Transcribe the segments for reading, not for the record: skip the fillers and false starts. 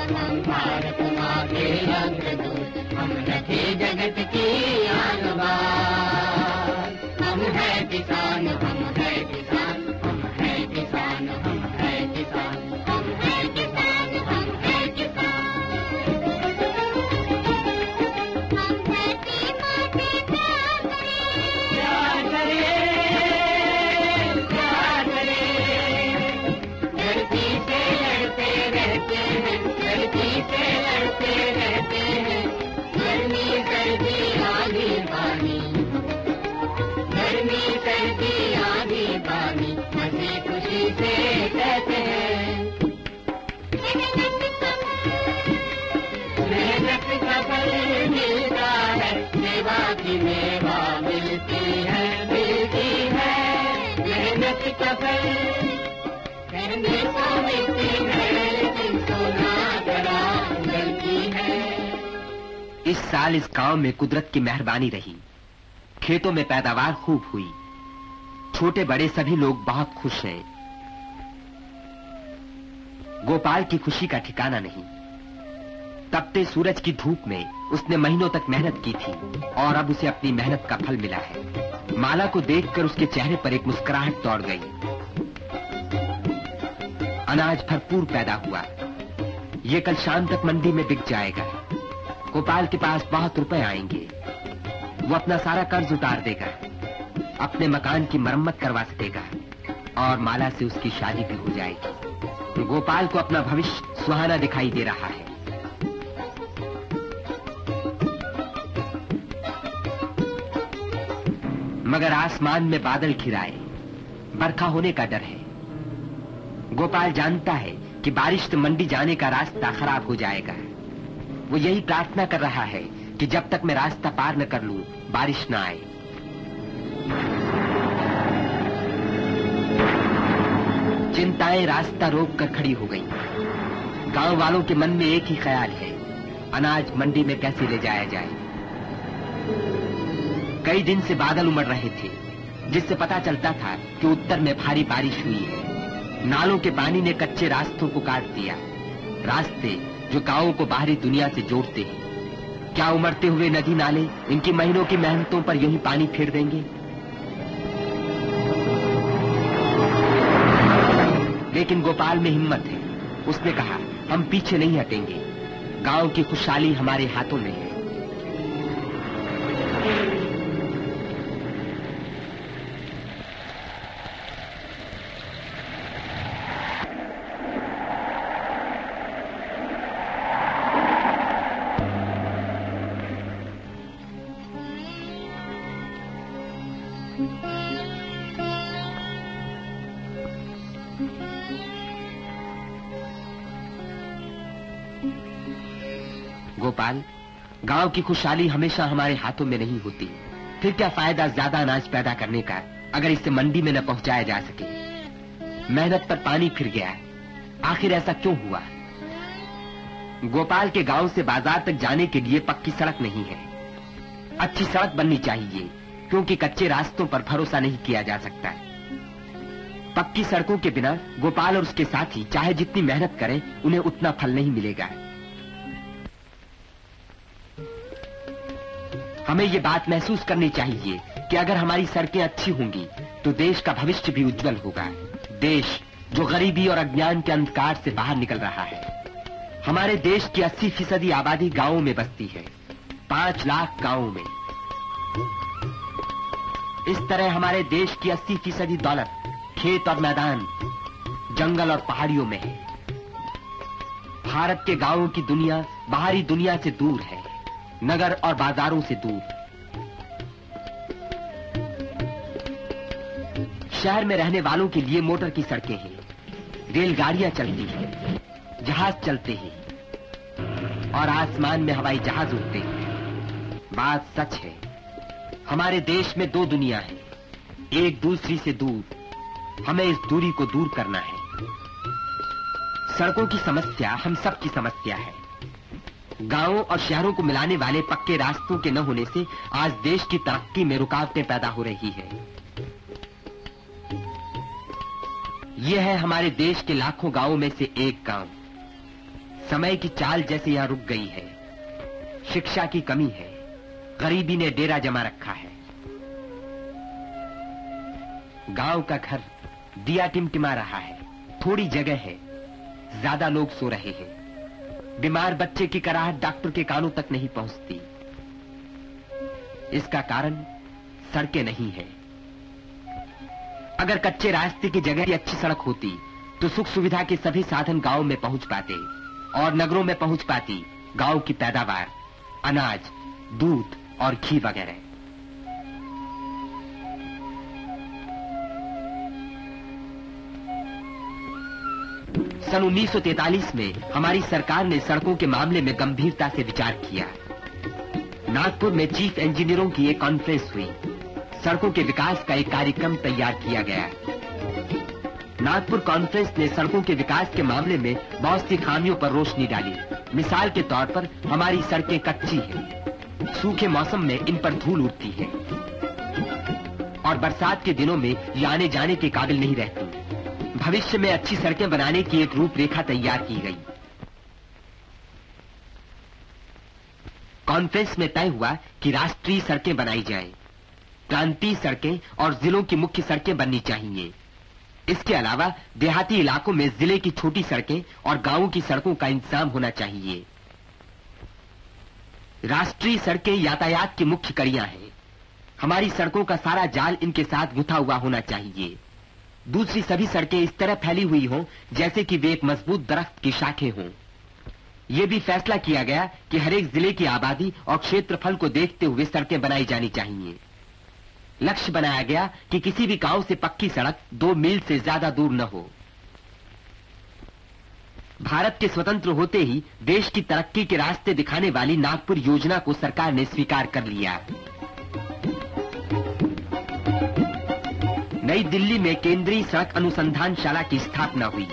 हम भारत माँ के अग्रदूत, हम रखे जगत की आन बान। हम है किसान, हम है किसान, हम है किसान, हम है किसान, हम है किसान, हम है किसान। हम धरती माँ से प्यार करें, प्यार करें, धरती से लड़ते रहते हैं, धरती से लड़ते रहते हैं। गर्मी सर्दी आंधी पानी, गर्मी सर्दी आंधी पानी, हंसी खुशी से कहते हैं। मेहनत का फल मिलता है, सेवा की मेवा मिलती है, मिलती है। मेहनत का फल कहने को मिलती है, लेकिन सोना करा गलती है। इस साल इस गांव में कुदरत की मेहरबानी रही। खेतों में पैदावार खूब हुई। छोटे बड़े सभी लोग बहुत खुश हैं। गोपाल की खुशी का ठिकाना नहीं। तपते सूरज की धूप में उसने महीनों तक मेहनत की थी और अब उसे अपनी मेहनत का फल मिला है। माला को देखकर उसके चेहरे पर एक मुस्कुराहट दौड़ गई। अनाज भरपूर पैदा हुआ। ये कल शाम तक मंडी में बिक जाएगा। गोपाल के पास बहुत रुपए आएंगे। वो अपना सारा कर्ज उतार देगा, अपने मकान की मरम्मत करवा सकेगा और माला से उसकी शादी भी हो जाएगी। गोपाल को अपना भविष्य सुहाना दिखाई दे रहा है। मगर आसमान में बादल घिराए, बरखा होने का डर है। गोपाल जानता है कि बारिश से मंडी जाने का रास्ता खराब हो जाएगा। वो यही प्रार्थना कर रहा है कि जब तक मैं रास्ता पार न कर लूं, बारिश न आए। चिंताएं रास्ता रोक कर खड़ी हो गईं। गांव वालों के मन में एक ही ख्याल है, अनाज मंडी में कैसे ले जाया जाए। कई दिन से बादल उमड़ रहे थे, जिससे पता चलता था कि उत्तर में भारी बारिश हुई है। नालों के पानी ने कच्चे रास्तों को काट दिया, रास्ते जो गांवों को बाहरी दुनिया से जोड़ते हैं। क्या उमड़ते हुए नदी नाले इनकी महीनों की मेहनतों पर यूं ही पानी फेर देंगे? लेकिन गोपाल में हिम्मत है। उसने कहा, हम पीछे नहीं हटेंगे। गांव की खुशहाली हमारे हाथों में है। गोपाल, गांव की खुशहाली हमेशा हमारे हाथों में नहीं होती। फिर क्या फायदा ज्यादा अनाज पैदा करने का अगर इसे मंडी में न पहुंचाया जा सके। मेहनत पर पानी फिर गया। आखिर ऐसा क्यों हुआ? गोपाल के गांव से बाजार तक जाने के लिए पक्की सड़क नहीं है। अच्छी सड़क बननी चाहिए, क्योंकि कच्चे रास्तों पर भरोसा नहीं किया जा सकता। पक्की सड़कों के बिना गोपाल और उसके साथी चाहे जितनी मेहनत करें, उन्हें उतना फल नहीं मिलेगा। हमें ये बात महसूस करनी चाहिए कि अगर हमारी सड़कें अच्छी होंगी तो देश का भविष्य भी उज्जवल होगा। देश जो गरीबी और अज्ञान के अंधकार से बाहर निकल रहा है। हमारे देश की 80% आबादी गांवों में बसती है, 5 लाख गांवों में। इस तरह हमारे देश की 80% दौलत खेत और मैदान, जंगल और पहाड़ियों में है। भारत के गांवों की दुनिया बाहरी दुनिया से दूर है, नगर और बाजारों से दूर। शहर में रहने वालों के लिए मोटर की सड़कें हैं, रेलगाड़ियां चलती हैं, जहाज चलते हैं और आसमान में हवाई जहाज उड़ते हैं। बात सच है, हमारे देश में 2 दुनिया है, एक दूसरी से दूर। हमें इस दूरी को दूर करना है। सड़कों की समस्या हम सब की समस्या है। गांवों और शहरों को मिलाने वाले पक्के रास्तों के न होने से आज देश की तरक्की में रुकावटें पैदा हो रही है। यह है हमारे देश के लाखों गांवों में से एक गांव। समय की चाल जैसे यहाँ रुक गई है। शिक्षा की कमी है, गरीबी ने डेरा जमा रखा है। गांव का घर दिया टिमटिमा रहा है, थोड़ी जगह है, ज्यादा लोग सो रहे हैं। बीमार बच्चे की कराहट डॉक्टर के कानों तक नहीं पहुंचती। इसका कारण सड़कें नहीं है। अगर कच्चे रास्ते की जगह अच्छी सड़क होती तो सुख सुविधा के सभी साधन गांव में पहुंच पाते और नगरों में पहुंच पाती गांव की पैदावार, अनाज, दूध और घी वगैरह। सन 1943 में हमारी सरकार ने सड़कों के मामले में गंभीरता से विचार किया। नागपुर में चीफ इंजीनियरों की एक कॉन्फ्रेंस हुई। सड़कों के विकास का एक कार्यक्रम तैयार किया गया। नागपुर कॉन्फ्रेंस ने सड़कों के विकास के मामले में बहुत सी खामियों पर रोशनी डाली। मिसाल के तौर पर हमारी सड़कें कच्ची हैं, सूखे मौसम में इन पर धूल उड़ती है और बरसात के दिनों में ये आने जाने के काबिल नहीं रहती। भविष्य में अच्छी सड़कें बनाने की एक रूपरेखा तैयार की गई। कॉन्फ्रेंस में तय हुआ कि राष्ट्रीय सड़कें बनाई जाएं, प्रांतीय सड़कें और जिलों की मुख्य सड़कें बननी चाहिए। इसके अलावा देहाती इलाकों में जिले की छोटी सड़कें और गांवों की सड़कों का इंतजाम होना चाहिए। राष्ट्रीय सड़कें यातायात की मुख्य कड़ियां हैं। हमारी सड़कों का सारा जाल इनके साथ गुथा हुआ होना चाहिए। दूसरी सभी सड़कें इस तरह फैली हुई हों जैसे कि वे एक मजबूत दरख्त की शाखें हों। यह भी फैसला किया गया कि हर एक जिले की आबादी और क्षेत्रफल को देखते हुए सड़कें बनाई जानी चाहिए। लक्ष्य बनाया गया कि किसी भी गांव से पक्की सड़क 2 मील से ज्यादा दूर न हो। भारत के स्वतंत्र होते ही देश की तरक्की के रास्ते दिखाने वाली नागपुर योजना को सरकार ने स्वीकार कर लिया। नई दिल्ली में केंद्रीय सड़क अनुसंधानशाला की स्थापना हुई।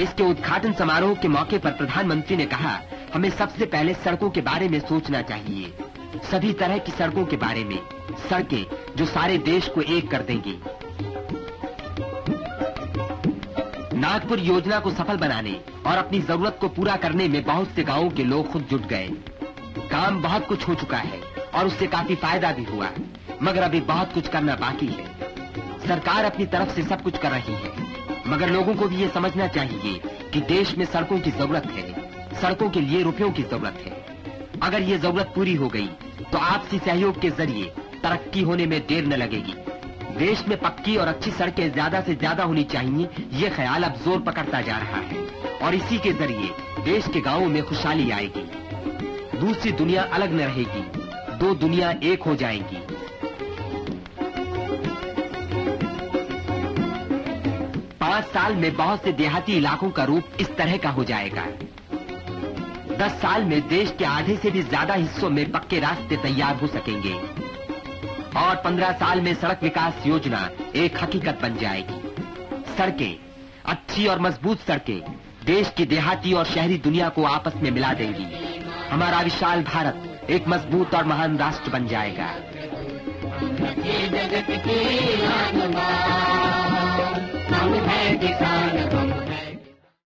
इसके उद्घाटन समारोह के मौके पर प्रधानमंत्री ने कहा, हमें सबसे पहले सड़कों के बारे में सोचना चाहिए, सभी तरह की सड़कों के बारे में, सड़कें जो सारे देश को एक कर देंगी। नागपुर योजना को सफल बनाने और अपनी जरूरत को पूरा करने में बहुत से गांवों के लोग खुद जुट गए। काम बहुत कुछ हो चुका है और उससे काफी फायदा भी हुआ, मगर अभी बहुत कुछ करना बाकी है। सरकार अपनी तरफ से सब कुछ कर रही है, मगर लोगों को भी ये समझना चाहिए कि देश में सड़कों की जरूरत है, सड़कों के लिए रुपयों की जरूरत है। अगर ये जरूरत पूरी हो गई तो आपसी सहयोग के जरिए तरक्की होने में देर न लगेगी। देश में पक्की और अच्छी सड़कें ज्यादा से ज्यादा होनी चाहिए, ये ख्याल अब जोर पकड़ता जा रहा है और इसी के जरिए देश के गांवों में खुशहाली आएगी। दूसरी दुनिया अलग न रहेगी, 2 दुनिया एक हो जाएंगी। 5 साल में बहुत से देहाती इलाकों का रूप इस तरह का हो जाएगा। 10 साल में देश के आधे से भी ज्यादा हिस्सों में पक्के रास्ते तैयार हो सकेंगे और 15 साल में सड़क विकास योजना एक हकीकत बन जाएगी। सड़कें, अच्छी और मजबूत सड़कें देश की देहाती और शहरी दुनिया को आपस में मिला देंगी। हमारा विशाल भारत एक मजबूत और महान राष्ट्र बन जाएगा। जगत की आत्मा हम है किसान।